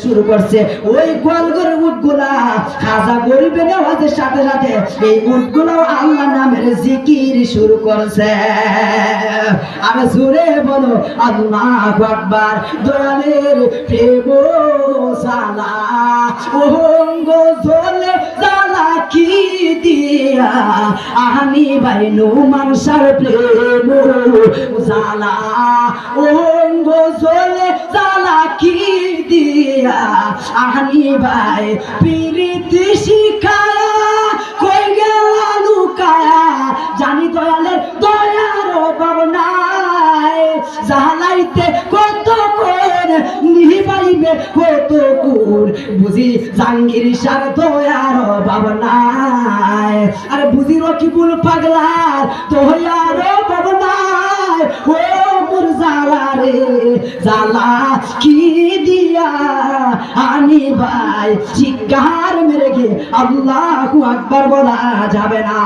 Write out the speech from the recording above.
শুরু করছে। ওই গোয়ালঘরের উটগুলা খাজা গরিবে নেওয়াজের সাথে সাথে এই উটগুলাও আল্লাহ নামের জিকির শুরু করছে। আর জোরে বলো আল্লাহু আকবার। দয়ালের প্রেম জালা অঙ্গ ঝোলে জালা কি দিয়া আমি ভাই নুমান সার প্রেম জালা অঙ্গ ঝোলে জালা কি দিয়া আনি ভাই প্রীতি শিখায়া কই গেলা লুকায়া জানি দয়ালের দয়ার অভাব নাই। জালাইতে কত কোন নিবাইবে কত কোন বুঝি জাঙ্গির সার দয়ার অভাব নাই। আরে বুঝি রকিবুল পাগলার দয়ার অভাব নাই। ও মোর জালা রে জালা কি দিয়া আনি ভাই চিৎকার মেরে গে আল্লাহু আকবার বলা যাবে না।